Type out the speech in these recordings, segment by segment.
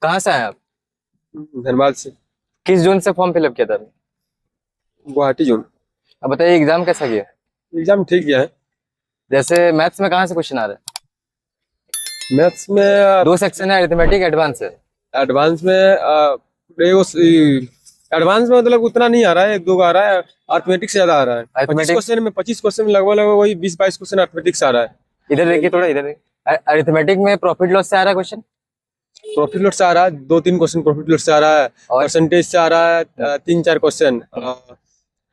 कहाँ से आए आप? धनबाद से। किस जोन से फॉर्म फिलअप किया था आपने? गुवाहाटी जोन। अब बताइए एग्जाम कैसा गया? एग्जाम ठीक गया है। जैसे मैथ्स में कहाँ से क्वेश्चन आ रहे हैं? मैथ्स में दो सेक्शन है, अरिथमेटिक एडवांस है। एडवांस में एडवांस में मतलब उतना नहीं आ रहा है, एक दो का आ रहा है। अर्थमेटिक से ज्यादा आ रहा है। 25 क्वेश्चन में लगभग लगभग वही 20-22 क्वेश्चन अर्थमेटिक से आ रहा है। इधर देखिए, थोड़ा इधर देखिए। अरिथमेटिक में प्रॉफिट लॉस से आ रहा है क्वेश्चन। प्रॉफिट लॉट से आ रहा है, 2-3 क्वेश्चन प्रॉफिट लॉट से आ रहा है। और परसेंटेज से आ रहा है 3-4 क्वेश्चन।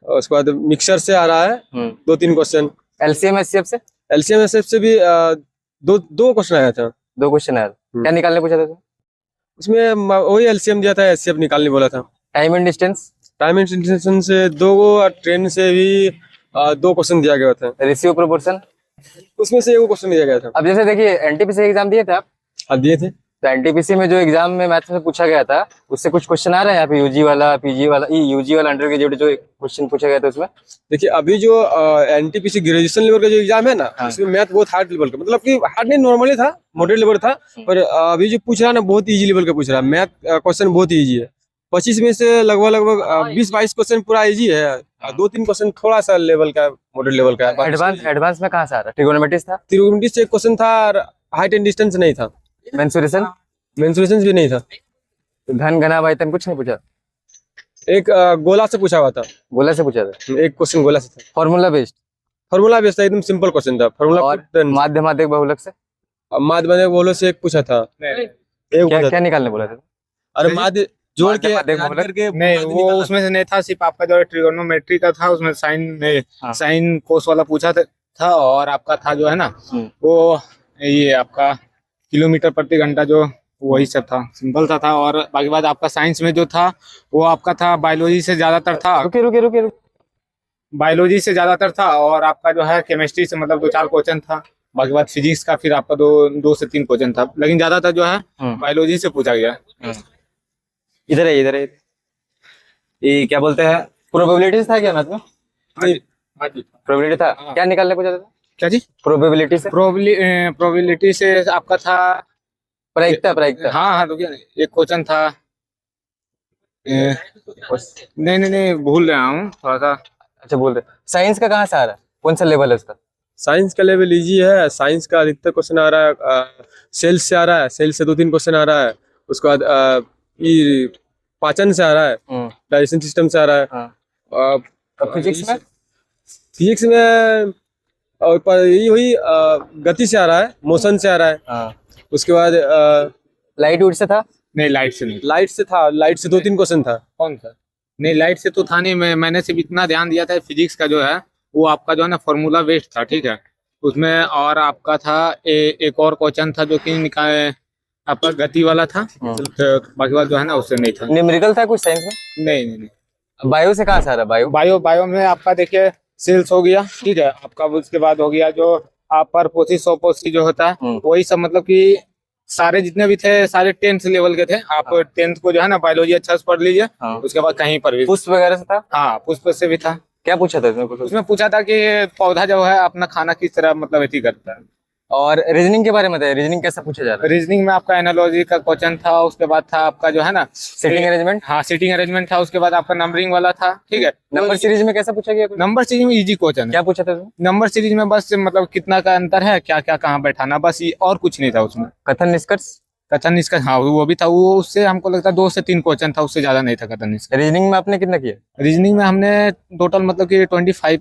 उसके बाद मिक्सचर से आ रहा है 2-3 क्वेश्चन। एलसीएम एचसीएफ से एलसीएम एसएफ से भी दो क्वेश्चन आया था। 2 क्वेश्चन आया। क्या निकालने पूछा था उसमें? उसमें वही एलसीएम दिया था, एचसीएफ निकालने बोला था। Time and distance, time and distance से 2 और ट्रेन से भी 2 क्वेश्चन दिया गया था। रेशियो प्रोपोर्शन, उसमें से 1 क्वेश्चन दिया गया था। अब जैसे देखिए एनटीपीसी एग्जाम दिए थे आप, हाँ दिए थे। तो एनटीपीसी में जो एग्जाम में मैथ्स में पूछा गया था उससे कुछ क्वेश्चन आ रहे हैं यहाँ पे? यूजी वाला, पीजी वाला, यूजी वाला, अंडर ग्रेजुएट जो क्वेश्चन पूछा गया था उसमें? देखिए अभी जो एनटीपीसी ग्रेजुएशन लेवल का जो एग्जाम है ना, उसमें मैथ बहुत हार्ड लेवल का, मतलब कि हार्ड नहीं, नॉर्मली था, मॉडरेट लेवल था। पर अभी जो पूछ रहा है ना, बहुत इजी लेवल का पूछ रहा है। मैथ क्वेश्चन बहुत इजी है। 25 में से लगभग लगभग 20-22 क्वेश्चन पूरा इजी है। 2-3 क्वेश्चन थोड़ा सा लेवल का, मॉडरेट लेवल का है। एडवांस में कहाँ से आ रहा है? ट्रिगोनोमेट्री था, त्रिकोणमिति से 1 क्वेश्चन था, और हाइट एंड डिस्टेंस नहीं था। मेंसुरेशन, मेंसुरेशन भी नहीं था। घन घना वाइतन कुछ नहीं पूछा? एक गोला से पूछा हुआ था। गोला से पूछा था? एक क्वेश्चन गोला से था। फॉर्मूला बेस्ड, फॉर्मूला बेस्ड था, एकदम सिंपल क्वेश्चन था। फॉर्मूला और माध्यमाधिक बहुलक से? माध्यमिक बोलो से एक पूछा था। क्या निकालने बोला था? अरे माध्य जोड़ के करके नहीं, वो उसमें से नहीं था। सिर्फ आपका जो ट्रिगोनोमेट्री का था, उसमें साइन कोस वाला पूछा था। और आपका था जो है ना, वो ये आपका किलोमीटर प्रति घंटा, जो वही सब था, सिंपल सा था। और बाकी बात आपका साइंस में जो था वो आपका था बायोलॉजी से ज्यादातर था। रुके। बायोलॉजी से ज्यादातर था, और आपका जो है केमिस्ट्री से मतलब 2-4 क्वेश्चन था। बाकी बात फिजिक्स का फिर आपका 2 से 3 क्वेश्चन था, लेकिन ज्यादातर जो है बायोलॉजी से पूछा गया। इधर है ये क्या बोलते हैं, प्रोबेबिलिटीज था क्या मैथ में? प्रोबेबिलिटी था। क्या निकालने पूछा था? क्या जी? प्रोबेबिलिटी से? प्रोबेबिलिटी से आपका था प्रायिकता। हाँ, तो क्या एक क्वेश्चन था। नहीं, भूल रहा हूँ थोड़ा सा। अच्छा, बोल रहे। साइंस का कहाँ से आ रहा है? कौन सा लेवल है उसका? साइंस का लेवल इजी है। साइंस का अधिकतर क्वेश्चन आ रहा है सेल्स से आ रहा है। सेल्स से 2-3 क्वेश्चन आ रहा है। उसके बाद ये पाचन से आ रहा है, डाइजेशन सिस्टम से आ रहा है। फिजिक्स में और यही वही गति से आ रहा है, मोशन से आ रहा है। उसके बाद लाइट वेट से था? नहीं, लाइट से नहीं। लाइट से था। लाइट से 2-3 क्वेश्चन था। कौन सा? नहीं, लाइट से तो था नहीं। मैंने सिर्फ इतना ध्यान दिया था, फिजिक्स का जो है वो आपका जो है ना फॉर्मूला बेस्ड था, ठीक है। उसमें और आपका था एक और क्वेश्चन था जो कि आपका गति वाला था। तो बाकी बात जो है ना उससे नहीं था। न्यूमेरिकल था कुछ साइंस में? नहीं। बायो से कहाँ से आ रहा है? बायो में आपका देखिए सेल्स हो गया, ठीक है। आपका उसके बाद हो गया जो आप परपोसी सोपोसी जो होता है, वही सब, मतलब कि सारे जितने भी थे सारे 10th लेवल के थे। आप 10th को जो है ना बायोलॉजी अच्छा से पढ़ लीजिए। उसके बाद कहीं पर भी पुष्प वगैरह से था? हाँ, पुष्प से भी था। क्या पूछा था इसमें? उसमें पूछा था कि पौधा जो है अपना खाना किस तरह मतलब एथी करता है। और रीजनिंग के बारे में बताइए, रीजनिंग कैसा पूछा जा रहा है? रीजनिंग में आपका एनालॉजी का क्वेश्चन था। उसके बाद था आपका जो है ना सिटिंग अरेंजमेंट। हाँ, सिटिंग अरेंजमेंट था। उसके बाद आपका नंबरिंग वाला था, ठीक है। नंबर सीरीज में कैसा पूछा गया? नंबर सीरीज में इजी क्वेश्चन। क्या पूछा था उसमें? नंबर सीरीज में बस मतलब कितना का अंतर है, क्या क्या कहाँ बैठाना, बस ये, और कुछ नहीं था उसमें। कथन निष्कर्ष? कथन निष्कर्ष, हाँ वो भी था। वो उससे हमको लगता है 2 से 3 क्वेश्चन था, उससे ज्यादा नहीं था कथन निष्कर्ष। रीजनिंग में आपने कितना किया? रीजनिंग में हमने टोटल मतलब कि 25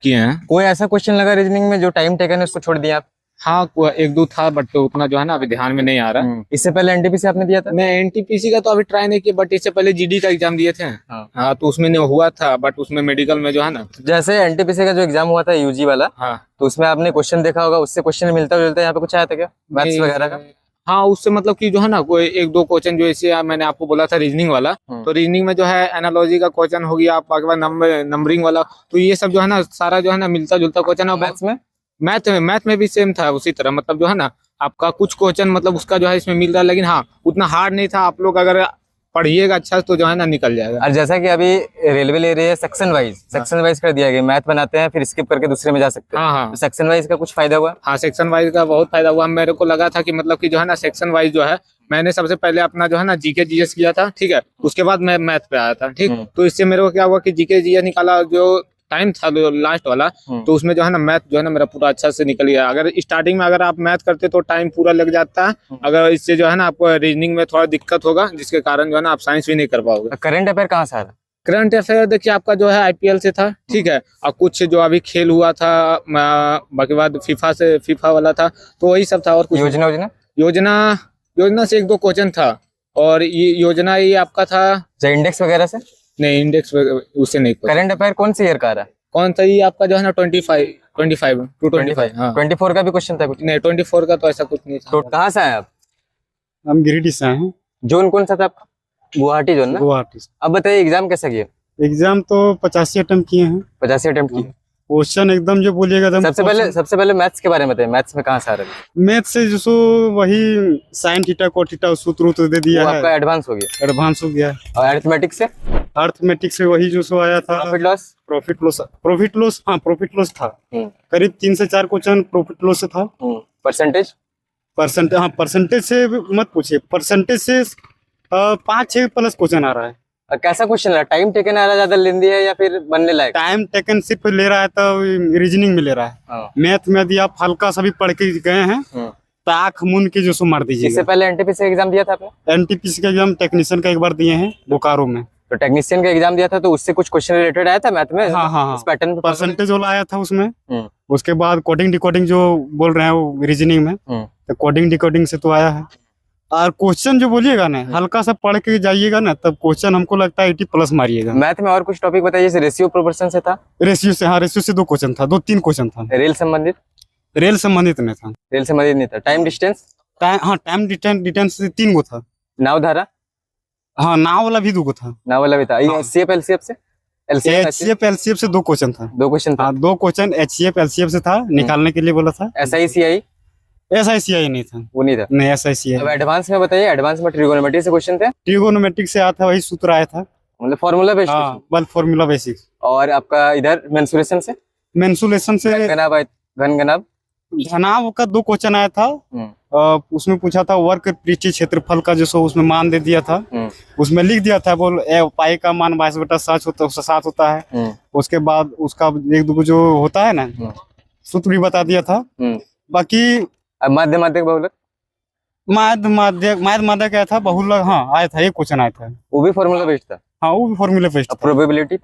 किए हैं। कोई ऐसा क्वेश्चन लगा रीजनिंग में जो टाइम टेकन है उसको छोड़ दिया आप? हाँ, 1-2 था, बट तो उतना जो है ना अभी ध्यान में नहीं आ रहा। इससे पहले एनटीपीसी आपने दिया था? नहीं, एनटीपीसी का तो अभी ट्राई नहीं किया, बट इससे पहले जीडी का एग्जाम दिए थे। हाँ, तो उसमें नहीं हुआ था, बट उसमें मेडिकल में जो है ना, जैसे एनटीपीसी का जो एग्जाम हुआ था यूजी वाला, हाँ, तो उसमें आपने क्वेश्चन देखा होगा, उससे क्वेश्चन मिलता जुलता यहाँ पे कुछ आया था क्या, मैथ्स वगैरह का? हाँ, उससे मतलब कि जो है ना कोई 1-2 क्वेश्चन जो ऐसे मैंने आपको बोला था रीजनिंग वाला, तो रीजनिंग में जो है एनालॉजी का क्वेश्चन हो गया, आपके बाद नंबरिंग वाला, तो ये सब जो है ना सारा जो है ना मिलता जुलता क्वेश्चन है। मैथ में भी सेम था उसी तरह, मतलब जो है ना आपका कुछ क्वेश्चन मतलब उसका जो है इसमें मिल रहा है, लेकिन हाँ उतना हार्ड नहीं था। आप लोग अगर पढ़िएगा अच्छा तो जो है ना निकल जाएगा। और जैसा कि अभी रेलवे ले रही है सेक्शन वाइज कर दिया गया, मैथ बनाते हैं फिर स्किप करके दूसरे में जा सकते हैं। हाँ, तो सेक्शन वाइज का कुछ फायदा हुआ? हाँ, सेक्शन वाइज का बहुत फायदा हुआ। मेरे को लगा था कि मतलब कि जो है ना सेक्शन वाइज जो है मैंने सबसे पहले अपना जो है ना जीके जीएस किया था, ठीक है, उसके बाद मैं मैथ पे आया था, ठीक। हम्म। तो इससे मेरे को क्या हुआ कि जीके जीएस निकाला, जो टाइम था जो लास्ट वाला, तो उसमें जो है ना मैथ जो है ना मेरा पूरा अच्छा से निकल गया। अगर स्टार्टिंग में अगर आप मैथ करते तो टाइम पूरा लग जाता है, अगर इससे जो है ना आपको रीजनिंग में थोड़ा दिक्कत होगा, जिसके कारण जो है ना आप साइंस भी नहीं कर पाओगे। करंट अफेयर कहाँ से आ रहा? करंट अफेयर देखिए आपका जो है आईपीएल से था, ठीक है, और कुछ जो अभी खेल हुआ था, बाकी बाद फीफा वाला था, तो वही सब था। और कुछ योजना योजना योजना से एक दो क्वेश्चन था, और ये योजना ये आपका था, जो इंडेक्स वगैरह से? नहीं इंडेक्स उससे नहीं। करंट अफेयर कौन से ईयर का आ रहा है? कौन सा ये आपका जो है ना 25 टू 25, हाँ 24 का भी क्वेश्चन था कुछ? नहीं 24 का तो ऐसा कुछ नहीं था। तो कहाँ से आए आप? हम गिरिडीह से आए हैं, जोन कौन सा था आपका? गुवाहाटी जोन ना? गुवाहाटी से। अब बताइए एग्जाम कैसा किया? एग्जाम तो 85 अटेम्प्ट किए हैं। 85 अटेम्प्ट किए। क्वेश्चन एकदम जो बोलिएगा एकदम। सबसे पहले मैथ्स के बारे में बताइए, मैथ्स में कहाँ से आ रहा है? मैथ से जो सो वही साइन थीटा कोट थीटा सूत्र तो दे दिया वो है, आपका एडवांस हो गया। एडवांस हो गया है। और अरिथमेटिक्स से? अर्थमेटिक्स से वही जो सो आया था, प्रॉफिट लॉस। प्रॉफिट लॉस हाँ प्रॉफिट लॉस था। हम्म। करीब 3 से 4 क्वेश्चन प्रॉफिट लॉस से था। परसेंटेज? हाँ परसेंटेज से मत पूछिए, परसेंटेज से 5-6 प्लस क्वेश्चन आ रहा है। और कैसा क्वेश्चन है? टाइम टेकन आ रहा है, ज्यादा लेंदी है या फिर बनने लायक? टाइम टेकन सिर्फ ले रहा है तो रीजनिंग में ले रहा है। हाँ। मैथ में यदि आप हल्का सा भी पढ़ के गए हैं तो आंख मूंद के जो सो मार इससे दीजिएगा। पहले एनटीपीसी एग्जाम दिया था आपने? एनटीपीसी का एग्जाम टेक्नीशियन का एक बार दिए हैं बोकारो में। तो टेक्नीशियन का एग्जाम दिया था, तो उससे कुछ क्वेश्चन रिलेटेड आया था मैथ में? हाँ इस पैटर्न पे परसेंटेज वाला आया था उसमें। हम्म। उसके बाद कोडिंग डिकोडिंग जो बोल रहे हैं वो रीजनिंग में, तो कोडिंग डिकोडिंग से तो आया है। और क्वेश्चन जो बोलिएगा ना हल्का सा पढ़ के जाइएगा ना, तब क्वेश्चन हमको लगता है 80 प्लस मारिएगा। मैथ में और कुछ टॉपिक बताइए, जैसे रेशियो प्रोपोर्शन से था? रेशियो से, हाँ रेशियो से 2 क्वेश्चन था, 2-3 क्वेश्चन था। रेल संबंधित? रेल संबंधित नहीं था। रेल संबंधित नहीं था। Time distance? टाइम डिस्टेंस से 3 गो था। नाव धारा? हाँ नाव वाला भी 2 गो था। नाव वाला भी था। ये हाँ। एचसीएफ एलसीएफ से? एचसीएफ एलसीएफ से 2 क्वेश्चन था। 2 क्वेश्चन था। हाँ 2 क्वेश्चन एचसीएफ एलसीएफ से था, निकालने के लिए बोला था। एसआईसीआई? एसआईसीआई नहीं था, वो नहीं था। नहीं एसआईसीआई। अब एडवांस में बताइए, एडवांस में ट्रिगोनोमेट्री से क्वेश्चन थे? ट्रिगोनोमेट्रिक से आया था, वही सूत्र आया था, मतलब फार्मूला बेस्ड। हाँ बल फॉर्मूला बेसिक। और आपका इधर मेंसुरेशन से? मेंसुरेशन से घनघनाभ घनाभ का 2 क्वेश्चन आया था। उसमें पूछा था वर्ग पृष्ठीय क्षेत्रफल का जो सो उसमें मान दे दिया था। उसमें लिख दिया था बोल पाई का मान 22/7 होता है। उसके बाद उसका 1-2 जो होता है ना सूत्र भी बता दिया था। बाकी माध्यक बहुलक? माध्य क्या था, बहुलक हाँ आया था, 1 क्वेश्चन आया था, वो भी फार्मूला बेस्ड था। हाँ वो भी फॉर्मूला बेस्ड था। प्रोबेबिलिटी,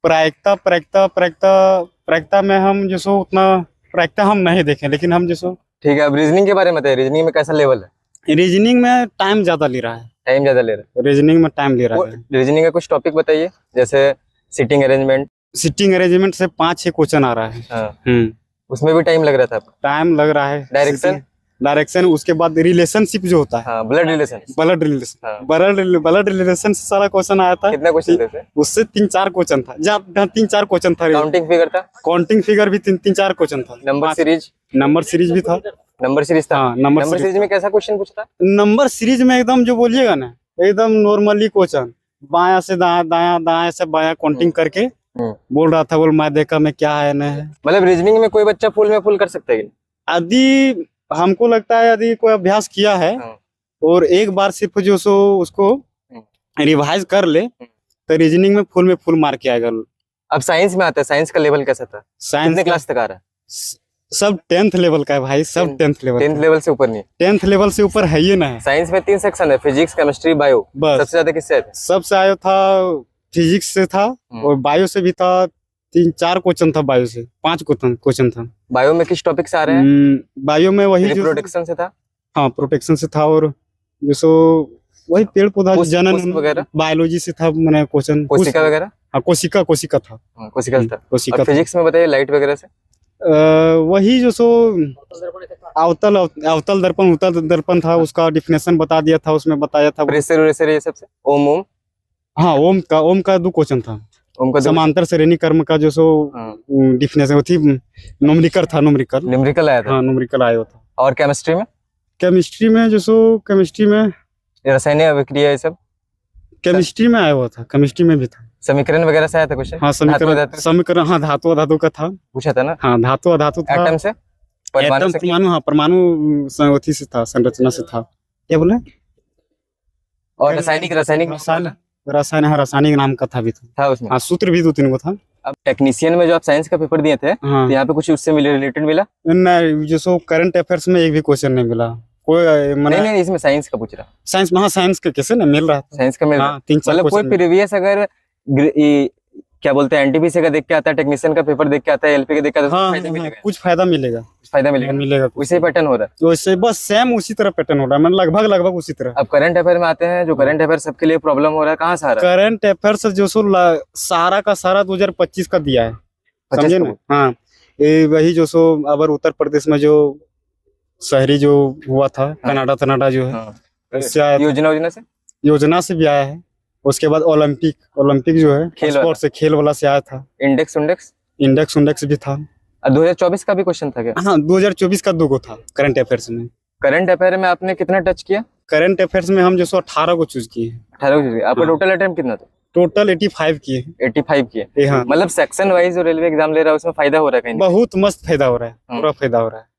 प्रायिकता में हम जो सो उतना प्रायिकता हम नहीं देखें, लेकिन हम जो सो ठीक है। अब रीजनिंग के बारे में बताइए, रीजनिंग में कैसा लेवल है? रीजनिंग में टाइम ज्यादा ले रहा है। टाइम ज्यादा ले रहा रीजनिंग में टाइम ले रहा है। है? रीजनिंग का कुछ टॉपिक बताइए, जैसे सिटिंग अरेंजमेंट। सिटिंग अरेंजमेंट से 5-6 क्वेश्चन आ रहा है। हाँ। उसमें भी टाइम लग रहा था आपको? टाइम लग रहा है। डायरेक्शन? उसके बाद रिलेशनशिप जो होता है, हाँ, ब्लड रिलेशन। ब्लड रिलेशन से सारा क्वेश्चन आया था। कितना क्वेश्चन थे? उससे 3-4 क्वेश्चन था, 3-4 क्वेश्चन था। काउंटिंग फिगर था? काउंटिंग फिगर भी 3-4 क्वेश्चन था। नंबर सीरीज भी था। नंबर सीरीज था। हाँ, नंबर सीरीज में कैसा क्वेश्चन पूछता? नंबर सीरीज में एकदम जो बोलिएगा ना एकदम नॉर्मली क्वेश्चन, बाया से दाया, दाया से बाया काउंटिंग करके बोल रहा था, बोल मैं देखा मैं क्या है ना है। मतलब रीजनिंग में कोई बच्चा फुल में फुल कर सकता है? यदि हमको लगता है यदि कोई अभ्यास किया है और एक बार सिर्फ जो सो उसको रिवाइज कर ले तो रीजनिंग में फुल मार्क के आएगा। अब साइंस में आता है, साइंस का लेवल कैसा था? साइंस क्लास तक आ रहा है? सब 10th लेवल का है भाई, सब 10th लेवल। 10th लेवल से ऊपर नहीं? 10th लेवल से ऊपर है ही ना है। साइंस में 3 सेक्शन है, फिजिक्स, केमिस्ट्री, बायो। बस सबसे ज्यादा किससे आया था? सबसे आया था फिजिक्स से था, और बायो से भी था। 3-4 क्वेश्चन था, बायो से 5 क्वेश्चन था। बायो में किस टॉपिक से आ रहे हैं? बायो में वही प्रोटेक्शन से था। हाँ प्रोटेक्शन से था, और जो सो वही पेड़ पौधा जनन वगैरह, बायोलॉजी से था मैंने क्वेश्चन। कोशिका वगैरह? हाँ कोशिका था। कोशिका था। कोशिका। फिजिक्स में बताइए लाइट वगैरह से? वही जो सो अवतल दर्पण था, उसका डिफिनेशन बता दिया था, उसमें बताया था। प्रेशर ये सब से? ओम? हाँ ओम का 2 क्वेश्चन था। ओम का समांतर श्रेणी कर्म का जो सो डिफिनेशन थी, न्यूमेरिकल आया था। हाँ न्यूमेरिकल आया था। और केमिस्ट्री में? केमिस्ट्री में रासायनिक अभिक्रिया ये सब केमिस्ट्री में आया हुआ था। केमिस्ट्री में भी था। समीकरण वगैरह से आया था क्वेश्चन? हाँ समीकरण, हाँ धातु का था, पूछा था ना? हाँ धातु था। एटम से? परमाणु, हाँ परमाणु संरचना से था। क्या बोले? और रासायनिक रासायनिक रसायन, हाँ, रासायनिक नाम का था भी था। था उसमें। हाँ, सूत्र भी 2-3 गो था। अब टेक्नीशियन में जो आप साइंस का पेपर दिए थे, हाँ, तो यहाँ पे कुछ उससे मिले रिलेटेड मिला? नहीं, जो सो करंट अफेयर्स में एक भी क्वेश्चन नहीं मिला। कोई नहीं मैंने नहीं, इसमें साइंस का पूछ रहा। साइंस में, हाँ, साइंस के कैसे नहीं मिल रहा था। साइंस का मिल रहा। हाँ, 3-4 मतलब कोई क्वेश्चन प्रीवियस अगर क्या बोलते हैं एनटीपीसी का देख के आता है, टेक्नीशियन का पेपर देख के आता है, एलपी का देख के आता है, हाँ, तो फायदा हाँ, मिलेगा। कुछ फायदा मिलेगा। कुछ फायदा मिलेगा। मिलेगा कुछ। उसी पैटर्न हो रहा है। तो इससे बस सेम उसी तरह पैटर्न हो रहा है, मतलब लगभग उसी तरह। अब करंट अफेयर में आते हैं, जो करंट अफेयर सबके लिए प्रॉब्लम हो रहा है, कहाँ से आ रहा है? करंट अफेयर्स जो सो सारा का सारा 2025 का दिया है, 25 समझे का ना? हाँ, ये वही जो सो अबर उत्तर प्रदेश में जो शहरी जो हुआ था, कनाडा जो है, हाँ। उससे आया था। योजना से योजना से भी आया है। उसके बाद ओलंपिक जो है खेल स्पोर्ट से, खेल वाला से आया था। इंडेक्स इंडेक्स भी था। 2024 का भी क्वेश्चन था क्या? हाँ, 2024 का 2 गो था करंट अफेयर्स में। करंट अफेयर में आपने कितना टच किया? करंट अफेयर्स में हम जो सो 18 को चूज किए हैं। 18 को आपका हाँ। टोटल अटेम्प्ट कितना था? टोटल 85 किए हैं। 85 किए। हाँ, मतलब सेक्शन वाइज जो रेलवे एग्जाम ले रहा है उसमें फायदा हो रहा है कहीं? बहुत मस्त फायदा हो रहा है, हाँ। पूरा फायदा हो रहा है।